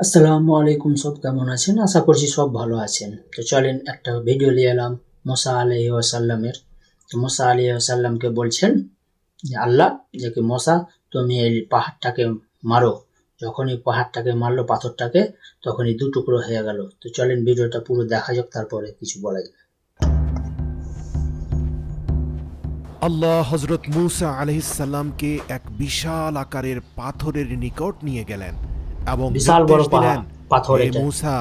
আসসালামু আলাইকুম, সব কেমন আছেন? আশা করছি সব ভালো আছেন। তো চলেন একটা ভিডিও নিয়ে এলাম মুসা আলাইহি ওয়াসাল্লামের। তো মুসা আলাইহি ওয়াসাল্লামকে বলছেন যে আল্লাহ, যে কি মুসা, তুমি এই পাহাড়টাকে মারো। যখনই পাহাড়টাকে মারলো, পাথরটাকে, তখনই দু টুকরো হয়ে গেল। তো চলেন ভিডিওটা পুরো দেখা যাক, তারপরে কিছু বলা যাবে। আল্লাহ হজরত মুসা আলহিসাল্লামকে এক বিশাল আকারের পাথরের নিকট নিয়ে গেলেন এবং বিশাল নির্দেশ বড় দিলেন, পাহাড়, পাথর হে এটা। মুসা,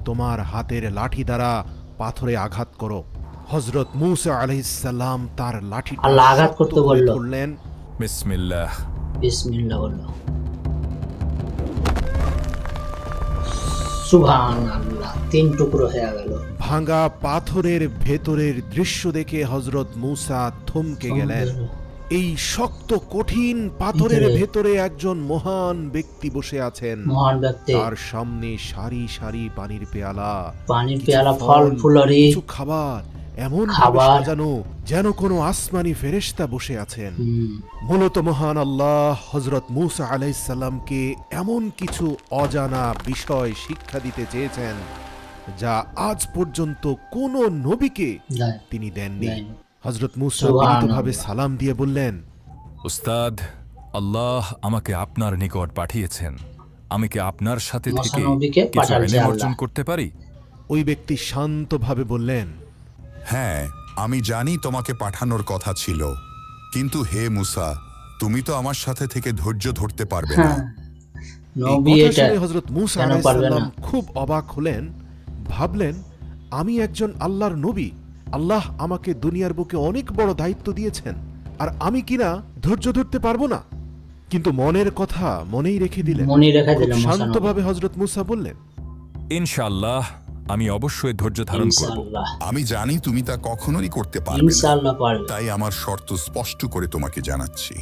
তোমার হাতের লাঠি দ্বারা পাথরে আঘাত করো। হজরত মুসা আলহিসাল্লাম তার লাঠিটা আল্লাহ আঘাত শক্ত করতে করে বলল। ধরলেন। বিসমিল্লাহ। বিসমিল্লাহ বলল। সুবহান আল্লাহ, তিন টুকরো হয়ে গেল। ভাঙা পাথরের ভেতরের দৃশ্য দেখে হজরত মুসা থমকে গেলেন। এই শক্ত কঠিন পাথরের ভিতরে ভেতরে একজন মহান ব্যক্তি বসে আছেন। মহান ব্যক্তি, তার সামনে সারি সারি পানির পেয়ালা, পানির কিছু পেয়ালা, ফল ফল, ফুলরি, কিছু খাবার, এমন ভাবে খাবার। সাজানো যেন কোনো আসমানি ফেরেশতা বসে আছেন। হুম, মূলত মহান আল্লাহ হজরত মুসা আলাইসাল্লামকে এমন কিছু অজানা বিষয় শিক্ষা দিতে চেয়েছেন যা আজ পর্যন্ত কোনো নবীকে দেয়, তিনি দেননি। দেয়। হজরত মুসা বিনীতভাবে সুবহানাল্লাহ। সালাম দিয়ে বললেন, উস্তাদ, আল্লাহ আমাকে আপনার নিকট পাঠিয়েছেন। আমি কি আপনার সাথে মুসা থেকে নবীকে কিছু পাঠালছে এলেম আল্লাহ। অর্জন করতে পারি? ওই ব্যক্তি শান্তভাবে বললেন, হ্যাঁ, আমি জানি তোমাকে পাঠানোর কথা ছিল, কিন্তু হে মুসা, তুমি তো আমার সাথে থেকে ধৈর্য ধরতে পারবে না। হ্যাঁ, এই নবী কথা এটা শুনে হজরত মুসা কেন পারবে আলাইসাল্লাম না? খুব অবাক হলেন। ভাবলেন, আমি একজন আল্লাহর নবী, আল্লাহ আমাকে দুনিয়ার বুকে অনেক বড় দায়িত্ব দিয়েছেন, আর আমি কিনা ধৈর্য ধরতে পারবো না। কিন্তু মনের কথা মনেই রেখে দিলেন। মনে রেখে খুব দিলেন মুসা নবী। শান্তভাবে হজরত মুসা বললেন, ইনশাআল্লাহ, আমি অবশ্যই ধৈর্য ধারণ করব। ইনশাআল্লাহ, আমি জানি তুমি তা কখনোই করতে পারবে না, ইনশাআল্লাহ পারবে। তাই আমার শর্ত স্পষ্ট করে তোমাকে জানাচ্ছি।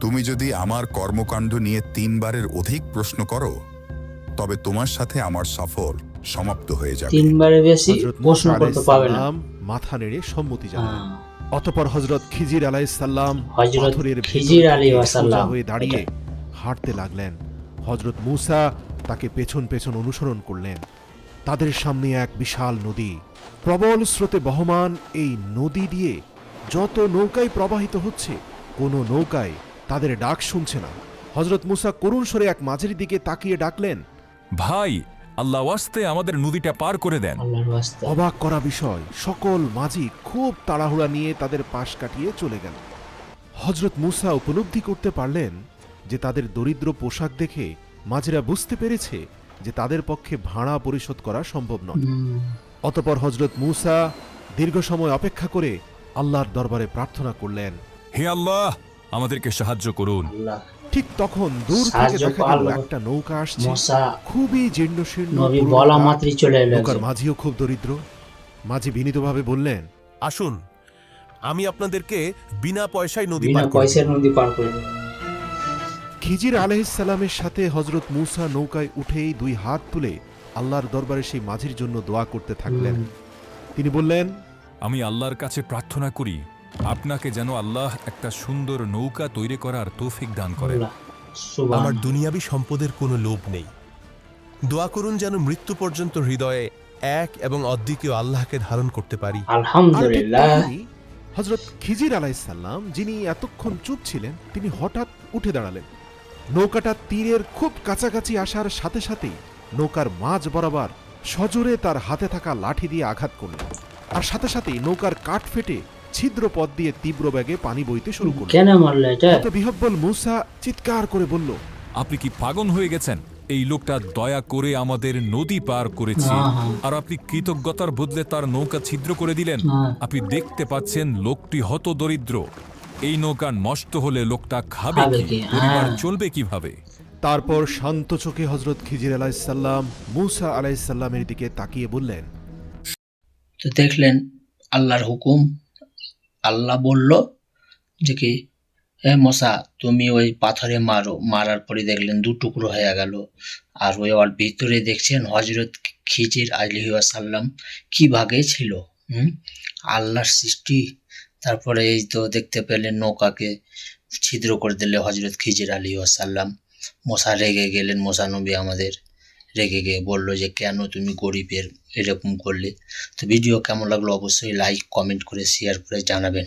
তুমি যদি আমার কর্মকাণ্ড নিয়ে 3 বারের অধিক প্রশ্ন করো, তবে তোমার সাথে আমার সফর সমাপ্ত হয়ে যাবে। তিনবারের বেশি হজরত প্রশ্ন মুসা করতে পারবে না। আলাইসাল্লাম মাথা নেড়ে সম্মতি জানালেন। হ্যাঁ, অতঃপর হজরত খিজির আলাইসাল্লাম হযরত পাথরের খিজির ভেতর আলাইহিস থেকে সোজা সালাম হয়ে দাঁড়িয়ে এটা। হাঁটতে লাগলেন। হজরত মুসা তাকে পেছন পেছন অনুসরণ করলেন। তাদের সামনে এক বিশাল নদী, প্রবল স্রোতে বহমান। এই নদী দিয়ে যত নৌকাই প্রবাহিত হচ্ছে, কোনো নৌকায় তাদের ডাক শুনছে না। হজরত মুসা করুণ স্বরে এক মাঝির দিকে তাকিয়ে ডাকলেন। ভাই, আল্লাহ ওয়াস্তে আমাদের নদীটা পার করে দেন। আল্লাহর ওয়াস্তে। অবাক করা বিষয়, সকল মাঝি খুব তাড়াহুড়া নিয়ে তাদের পাশ কাটিয়ে চলে গেল। হজরত মুসা উপলব্ধি করতে পারলেন যে তাদের দরিদ্র পোশাক দেখে মাঝিরা বুঝতে পেরেছে যে তাদের পক্ষে ভাড়া পরিশোধ করা সম্ভব নয়। হুম, অতঃপর হজরত মুসা দীর্ঘ সময় অপেক্ষা করে আল্লাহর দরবারে প্রার্থনা করলেন। হে আল্লাহ, আমাদেরকে সাহায্য করুন। আল্লাহ ঠিক তখন দূর থেকে সাহায্য দেখা গেল পাওয়ার একটা নৌকা আসছে, মুসা খুবই জীর্ণশীর্ণ নবী পুরনো বলা কাঠ। মাত্রই চলে এলো নৌকার একজন। মাঝিও খুব দরিদ্র। মাঝি বিনীতভাবে বললেন, আসুন, আমি আপনাদেরকে বিনা পয়সায় নদী বিনা পার করে পয়সার দেব। নদী পার করে দেবে। খিজির আলাইহিসসালামের সাথে হজরত মুসা নৌকায় উঠেই দুই হাত তুলে আল্লাহর দরবারে সেই মাঝির জন্য দোয়া করতে থাকলেন। তিনি বললেন, আমি আল্লাহর কাছে প্রার্থনা করি আপনাকে যেন আল্লাহ একটা সুন্দর নৌকা তৈরি করার তৌফিক দান করেন। আল্লাহ, সুবহান। আমার দুনিয়াবি সম্পদের কোনো লোভ নেই। দোয়া করুন যেন মৃত্যু পর্যন্ত হৃদয়ে এক এবং অদ্বিতীয় আল্লাহকে ধারণ করতে পারি। আর ঠিক আলহামদুলিল্লাহ। তখনই হজরত খিজির আলাইহিসসালাম, যিনি এতক্ষণ চুপ ছিলেন, তিনি হঠাৎ উঠে দাঁড়ালেন। নৌকাটা তীরের খুব কাছাকাছি আসার সাথে সাথেই নৌকার মাঝ বরাবর সজোরে তার হাতে থাকা লাঠি দিয়ে আঘাত করলেন। আর সাথে সাথেই নৌকার কাঠ ফেটে ছিদ্র পথ দিয়ে তীব্র বেগে পানি বইতে শুরু করল। কেন মারলো এটা? এত বিহব্বল মুসা চিৎকার করে বলল, আপনি কি পাগল হয়ে গেছেন? এই লোকটা দয়া করে আমাদের নদী পার করেছে, হ্যাঁ। আর আপনি কৃতজ্ঞতার বদলে তার নৌকা ছিদ্র করে দিলেন। হ্যাঁ। আপনি দেখতে পাচ্ছেন লোকটি হত দরিদ্র। এই নৌকা নষ্ট হলে লোকটা খাবে খাবে কি? কি? পরিবার হ্যাঁ। চলবে কিভাবে? তারপর শান্ত চোখে হজরত খিজির আলাইহিসসালাম মুসা আলাইহিসসালামের দিকে তাকিয়ে বললেন, তো দেখলেন আল্লাহর হুকুম। আল্লাহ বলল যে কি, হে মুসা, তুমি ওই পাথরে মারো। মারার পরে দেখলেন দু টুকরো হয়ে গেল। আর ওর ভিতরে দেখছেন হযরত খিজির আলাইহিস সালাম কি ভাগে ছিল। আল্লাহর সৃষ্টি। তারপরে এই তো দেখতে পেলেন নৌকাকে ছিদ্র করে দিলে হযরত খিজির আলাইহিস সালাম। মুসা রেগে গেলেন, মুসা নবী আমাদের। রেগে গিয়ে বলল যে কেন তুমি গরিবের এরকম করলে। তো ভিডিও কেমন লাগলো অবশ্যই লাইক কমেন্ট করে শেয়ার করে জানাবেন,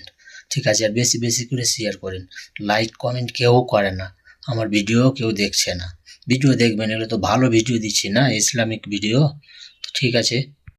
ঠিক আছে? আর বেশি বেশি করে শেয়ার করেন। লাইক কমেন্ট কেউ করে না, আমার ভিডিও কেউ দেখছে না। ভিডিও দেখবেন, এগুলো তো ভালো ভিডিও দিচ্ছি না, ইসলামিক ভিডিও। ঠিক আছে।